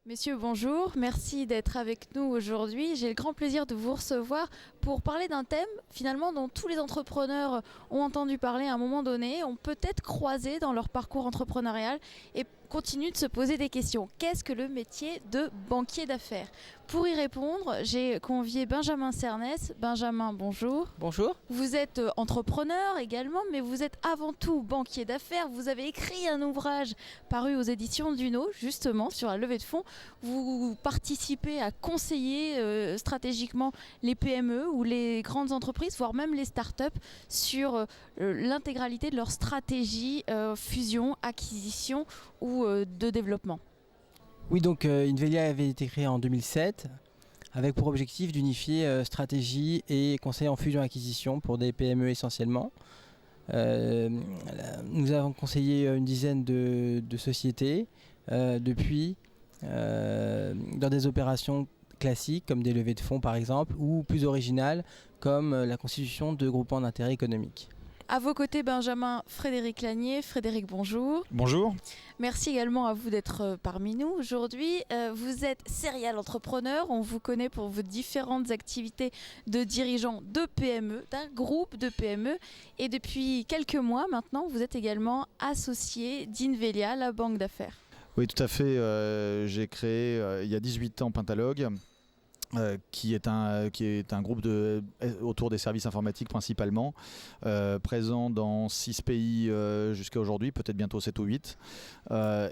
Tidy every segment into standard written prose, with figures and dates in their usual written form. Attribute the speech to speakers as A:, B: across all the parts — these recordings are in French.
A: Messieurs, bonjour. Merci d'être avec nous aujourd'hui. J'ai le grand plaisir de vous recevoir pour parler d'un thème finalement dont tous les entrepreneurs ont entendu parler à un moment donné, ont peut-être croisé dans leur parcours entrepreneurial et continuent de se poser des questions. Qu'est-ce que le métier de banquier d'affaires? Pour y répondre, j'ai convié Benjamin Cernès. Benjamin, bonjour.
B: Bonjour.
A: Vous êtes entrepreneur également, mais vous êtes avant tout banquier d'affaires. Vous avez écrit un ouvrage paru aux éditions Duno, justement, sur la levée de fonds. Vous participez à conseiller stratégiquement les PME ou les grandes entreprises, voire même les startups, sur l'intégralité de leur stratégie fusion, acquisition ou de développement.
B: Oui, donc Invelia avait été créé en 2007 avec pour objectif d'unifier stratégie et conseil en fusion-acquisition pour des PME essentiellement. Nous avons conseillé une dizaine de sociétés depuis dans des opérations classiques comme des levées de fonds par exemple ou plus originales comme la constitution de groupements d'intérêt économique.
A: À vos côtés, Benjamin, Frédéric Lanier. Frédéric, bonjour.
C: Bonjour.
A: Merci également à vous d'être parmi nous aujourd'hui. Vous êtes serial entrepreneur. On vous connaît pour vos différentes activités de dirigeant de PME, d'un groupe de PME. Et depuis quelques mois maintenant, vous êtes également associé d'Invelia, la banque d'affaires.
C: Oui, tout à fait. J'ai créé il y a 18 ans Pentalogue. Qui est un groupe autour des services informatiques principalement, présent dans 6 pays jusqu'à aujourd'hui, peut-être bientôt 7 ou 8.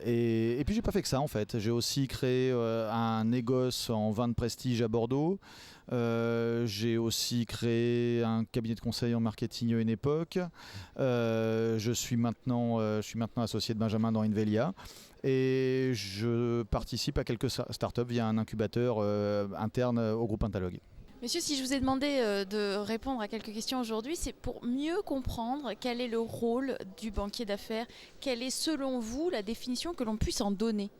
C: Et puis j'ai pas fait que ça en fait. J'ai aussi créé un négoce en vin de prestige à Bordeaux. J'ai aussi créé un cabinet de conseil en marketing à une époque. Je suis maintenant associé de Benjamin dans Invelia. Et je participe à quelques startups via un incubateur interne au groupe Pentalogue.
A: Messieurs, si je vous ai demandé de répondre à quelques questions aujourd'hui, c'est pour mieux comprendre quel est le rôle du banquier d'affaires. Quelle est selon vous la définition que l'on puisse en donner?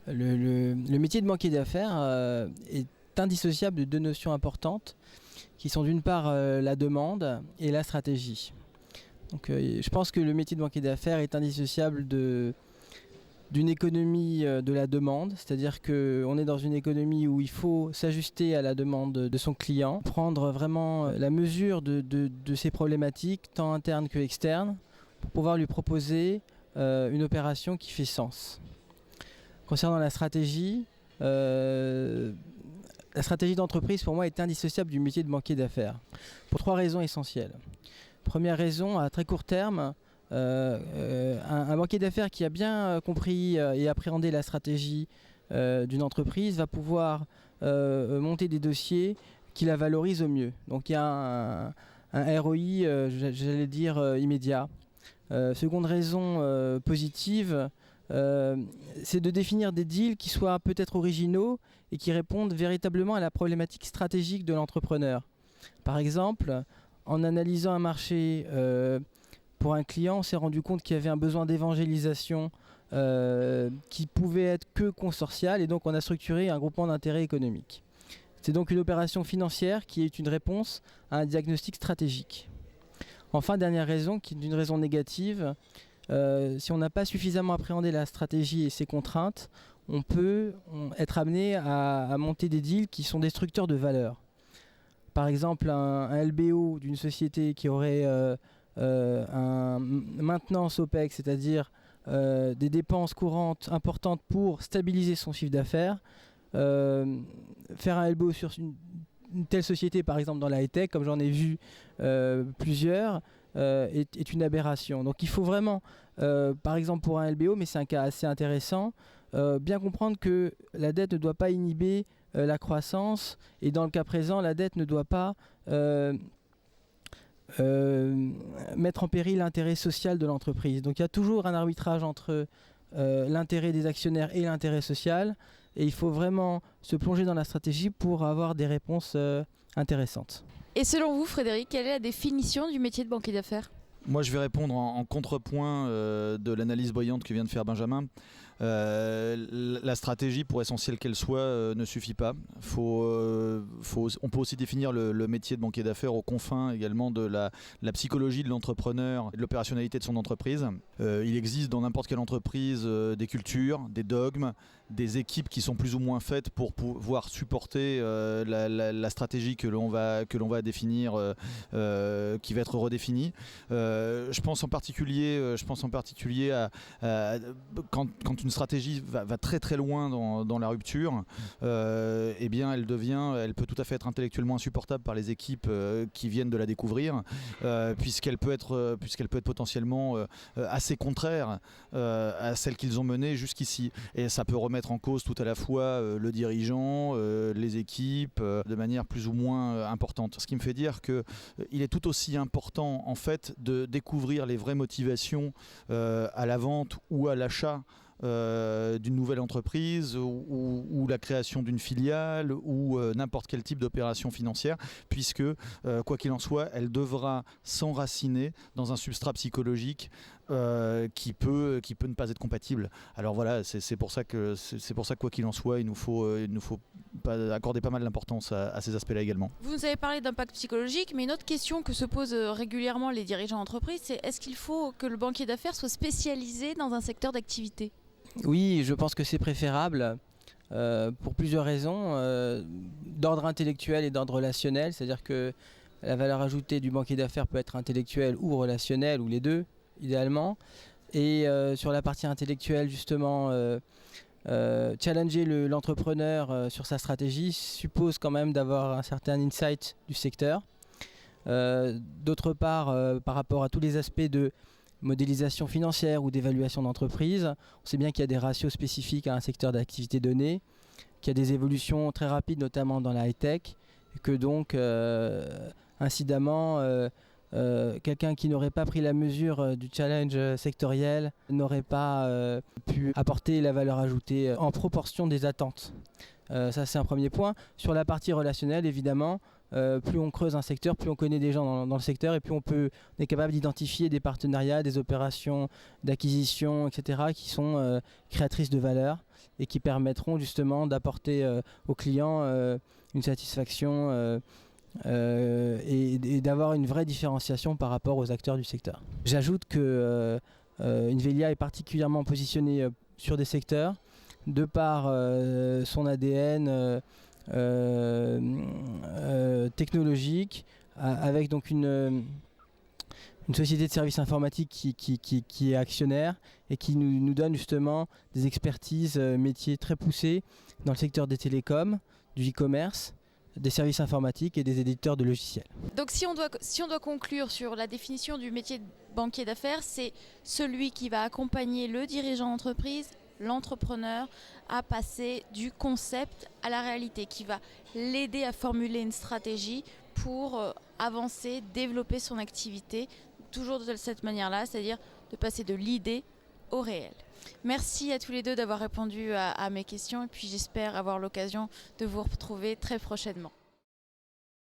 B: Le métier de banquier d'affaires est indissociable de deux notions importantes qui sont d'une part la demande et la stratégie. Donc, je pense que le métier de banquier d'affaires est indissociable d'une économie de la demande, c'est-à-dire qu'on est dans une économie où il faut s'ajuster à la demande de son client, prendre vraiment la mesure de ses problématiques, tant internes que externes, pour pouvoir lui proposer une opération qui fait sens. Concernant la stratégie d'entreprise pour moi est indissociable du métier de banquier d'affaires, pour 3 raisons essentielles. Première raison, à très court terme, un banquier d'affaires qui a bien compris et appréhendé la stratégie d'une entreprise va pouvoir monter des dossiers qui la valorisent au mieux. Donc il y a un ROI, j'allais dire, immédiat. Seconde raison positive, c'est de définir des deals qui soient peut-être originaux et qui répondent véritablement à la problématique stratégique de l'entrepreneur. Par exemple, en analysant un marché pour un client, on s'est rendu compte qu'il y avait un besoin d'évangélisation qui pouvait être que consortial et donc on a structuré un groupement d'intérêt économique. C'est donc une opération financière qui est une réponse à un diagnostic stratégique. Enfin, dernière raison, qui est une raison négative, si on n'a pas suffisamment appréhendé la stratégie et ses contraintes, on peut être amené à monter des deals qui sont destructeurs de valeur. Par exemple, un LBO d'une société qui aurait un maintenance OPEX, c'est-à-dire des dépenses courantes importantes pour stabiliser son chiffre d'affaires. Faire un LBO sur une telle société, par exemple dans la high-tech, comme j'en ai vu plusieurs, est une aberration. Donc il faut vraiment, par exemple pour un LBO, mais c'est un cas assez intéressant, bien comprendre que la dette ne doit pas inhiber la croissance, et dans le cas présent, la dette ne doit pas mettre en péril l'intérêt social de l'entreprise. Donc il y a toujours un arbitrage entre l'intérêt des actionnaires et l'intérêt social, et il faut vraiment se plonger dans la stratégie pour avoir des réponses intéressantes.
A: Et selon vous, Frédéric, quelle est la définition du métier de banquier d'affaires?
C: Moi, je vais répondre en contrepoint de l'analyse brillante que vient de faire Benjamin. La La stratégie, pour essentielle qu'elle soit, ne suffit pas. On peut aussi définir le métier de banquier d'affaires aux confins également de la psychologie de l'entrepreneur et de l'opérationnalité de son entreprise. Il existe dans n'importe quelle entreprise des cultures, des dogmes, des équipes qui sont plus ou moins faites pour pouvoir supporter la stratégie que l'on va définir, qui va être redéfinie. Je pense en particulier à quand une stratégie va très très loin dans la rupture, eh bien elle peut tout à fait être intellectuellement insupportable par les équipes qui viennent de la découvrir, puisqu'elle peut être potentiellement assez contraire à celle qu'ils ont menée jusqu'ici, et ça peut remettre en cause tout à la fois le dirigeant, les équipes, de manière plus ou moins importante. Ce qui me fait dire qu'il est tout aussi important en fait de découvrir les vraies motivations à la vente ou à l'achat d'une nouvelle entreprise ou la création d'une filiale ou n'importe quel type d'opération financière, puisque quoi qu'il en soit, elle devra s'enraciner dans un substrat psychologique qui peut ne pas être compatible. Alors voilà, c'est pour ça que quoi qu'il en soit, il nous faut accorder pas mal d'importance à ces aspects-là également.
A: Vous nous avez parlé d'impact psychologique, mais une autre question que se posent régulièrement les dirigeants d'entreprise, c'est est-ce qu'il faut que le banquier d'affaires soit spécialisé dans un secteur d'activité ?
B: Oui, je pense que c'est préférable pour plusieurs raisons, d'ordre intellectuel et d'ordre relationnel, c'est-à-dire que la valeur ajoutée du banquier d'affaires peut être intellectuelle ou relationnelle, ou les deux, idéalement. Et sur la partie intellectuelle, justement, challenger l'entrepreneur sur sa stratégie suppose quand même d'avoir un certain insight du secteur. D'autre part, par rapport à tous les aspects de modélisation financière ou d'évaluation d'entreprise, on sait bien qu'il y a des ratios spécifiques à un secteur d'activité donné, qu'il y a des évolutions très rapides, notamment dans la high-tech, et que donc, incidemment, quelqu'un qui n'aurait pas pris la mesure du challenge sectoriel n'aurait pas pu apporter la valeur ajoutée en proportion des attentes. Ça, c'est un premier point. Sur la partie relationnelle, évidemment, plus on creuse un secteur, plus on connaît des gens dans le secteur, et plus on est capable d'identifier des partenariats, des opérations d'acquisition, etc., qui sont créatrices de valeur et qui permettront justement d'apporter aux clients une satisfaction et d'avoir une vraie différenciation par rapport aux acteurs du secteur. J'ajoute que Invelia est particulièrement positionnée sur des secteurs de par son ADN technologique, avec donc une société de services informatiques qui est actionnaire et qui nous donne justement des expertises métiers très poussées dans le secteur des télécoms, du e-commerce, des services informatiques et des éditeurs de logiciels.
A: Donc si on doit conclure sur la définition du métier de banquier d'affaires, c'est celui qui va accompagner le dirigeant d'entreprise, l'entrepreneur, à passer du concept à la réalité, qui va l'aider à formuler une stratégie pour avancer, développer son activité, toujours de cette manière-là, c'est-à-dire de passer de l'idée au réel. Merci à tous les deux d'avoir répondu à mes questions, et puis j'espère avoir l'occasion de vous retrouver très prochainement.